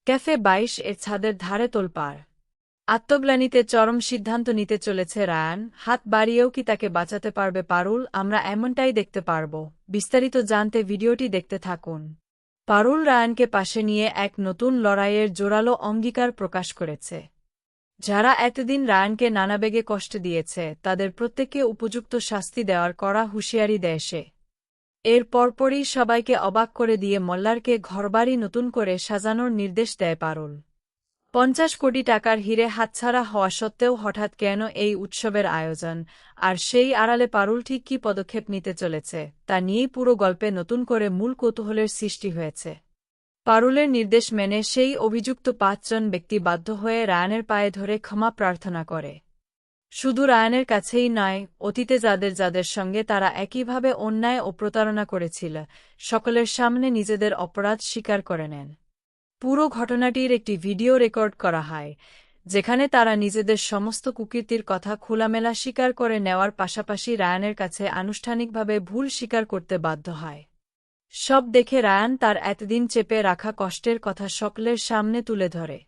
Cafe ২২ এর ছাদের ধারে তোলপাড়। আত্মগ্লানিতে চরম সিদ্ধান্ত নিতে চলেছে রায়ান, হাত বাড়িয়েও কি তাকে বাঁচাতে পারবে পারুল? আমরা এমনটাই দেখতে পারব। বিস্তারিত জানতে ভিডিওটি দেখতে থাকুন। পারুল রায়ানকে পাশে নিয়ে এক নতুন লড়াইয়ের জোরালো অঙ্গীকার প্রকাশ করেছে। যারা এতদিন রায়ানকে নানাবেগে কষ্ট দিয়েছে তাদের প্রত্যেককে উপযুক্ত শাস্তি দেওয়ার কড়া হুঁশিয়ারি দেয় সে। এর পরপরই সবাইকে অবাক করে দিয়ে মল্লারকে ঘরবাড়ি নতুন করে সাজানোর নির্দেশ দেয় পারুল। ৫০ কোটি টাকার হিরে হাতছাড়া হওয়া সত্ত্বেও হঠাৎ কেন এই উৎসবের আয়োজন, আর সেই আড়ালে পারুল ঠিক কী পদক্ষেপ নিতে চলেছে তা নিয়েই পুরো গল্পে নতুন করে মূল কৌতূহলের সৃষ্টি হয়েছে। পারুলের নির্দেশ মেনে সেই অভিযুক্ত ৫ জন ব্যক্তি বাধ্য হয়ে রায়ানের পায়ে ধরে ক্ষমা প্রার্থনা করে। শুধু রায়ানের কাছেই নয়, অতীতে যাদের যাদের সঙ্গে তারা একইভাবে অন্যায় ও প্রতারণা করেছিল, সকলের সামনে নিজেদের অপরাধ স্বীকার করে নেন। পুরো ঘটনাটির একটি ভিডিও রেকর্ড করা হয়, যেখানে তারা নিজেদের সমস্ত কুকীর্তির কথা খোলামেলা স্বীকার করে নেওয়ার পাশাপাশি রায়ানের কাছে আনুষ্ঠানিকভাবে ভুল স্বীকার করতে বাধ্য হয়। সব দেখে রায়ান তার এতদিন চেপে রাখা কষ্টের কথা সকলের সামনে তুলে ধরে।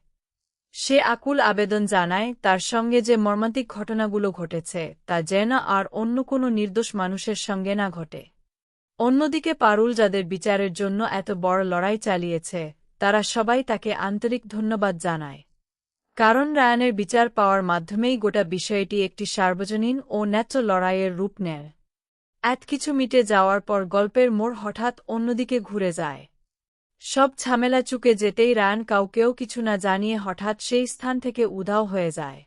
সে আকুল আবেদন জানায় তার সঙ্গে যে মর্মান্তিক ঘটনাগুলো ঘটেছে তা যেন আর অন্য কোনো নির্দোষ মানুষের সঙ্গে না ঘটে। অন্যদিকে পারুল যাদের বিচারের জন্য এত বড় লড়াই চালিয়েছে তারা সবাই তাকে আন্তরিক ধন্যবাদ জানায়। কারণ রায়ানের বিচার পাওয়ার মাধ্যমেই গোটা বিষয়টি একটি সার্বজনীন ও ন্যায্য লড়াইয়ের রূপ নেয়। এত কিছু মিটে যাওয়ার পর গল্পের মোড় হঠাৎ অন্যদিকে ঘুরে যায়। সব ঝামেলা চুকে যেতেই রায়ান কাউকেও কিছু না জানিয়ে হঠাৎ সেই স্থান থেকে উধাও হয়ে যায়।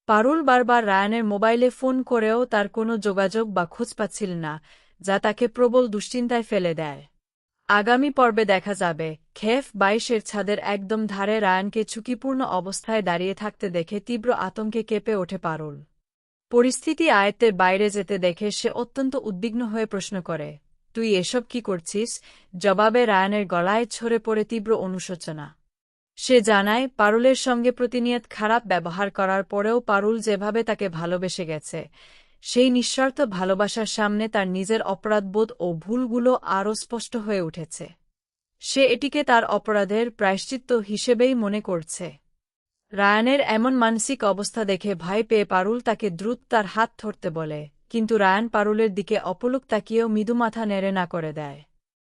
পারুল বারবার রায়ানের মোবাইলে ফোন করেও তার কোনো যোগাযোগ বা খোঁজ পাচ্ছিল না, যা তাকে প্রবল দুশ্চিন্তায় ফেলে দেয়। আগামী পর্বে দেখা যাবে ক্যাফে ২২ এর ছাদের একদম ধারে রায়ানকে ঝুঁকিপূর্ণ অবস্থায় দাঁড়িয়ে থাকতে দেখে তীব্র আতঙ্কে কেঁপে ওঠে পারুল। পরিস্থিতি আয়ত্তের বাইরে যেতে দেখে সে অত্যন্ত উদ্বিগ্ন হয়ে প্রশ্ন করে, তুই এসব কি করছিস? জবাবে রায়ানের গলায় ঝরে পড়ে তীব্র অনুশোচনা। সে জানায় পারুলের সঙ্গে প্রতিনিয়ত খারাপ ব্যবহার করার পরেও পারুল যেভাবে তাকে ভালোবেসে গেছে, সেই নিঃস্বার্থ ভালোবাসার সামনে তার নিজের অপরাধবোধ ও ভুলগুলো আরও স্পষ্ট হয়ে উঠেছে। সে এটিকে তার অপরাধের প্রায়শ্চিত্ত হিসেবেই মনে করছে। রায়ানের এমন মানসিক অবস্থা দেখে ভয় পেয়ে পারুল তাকে দ্রুত তার হাত ধরতে বলে, কিন্তু রায়ান পারুলের দিকে অপলক তাকিয়েও মৃদু মাথা নেড়ে না করে দেয়।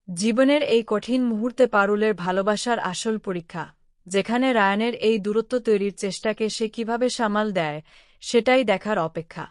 জীবনের এই কঠিন মুহূর্তে পারুলের ভালোবাসার আসল পরীক্ষা, যেখানে রায়ানের এই দূরত্ব তৈরির চেষ্টাকে সে কিভাবে সামাল দেয়, সেটাই দেখার অপেক্ষা।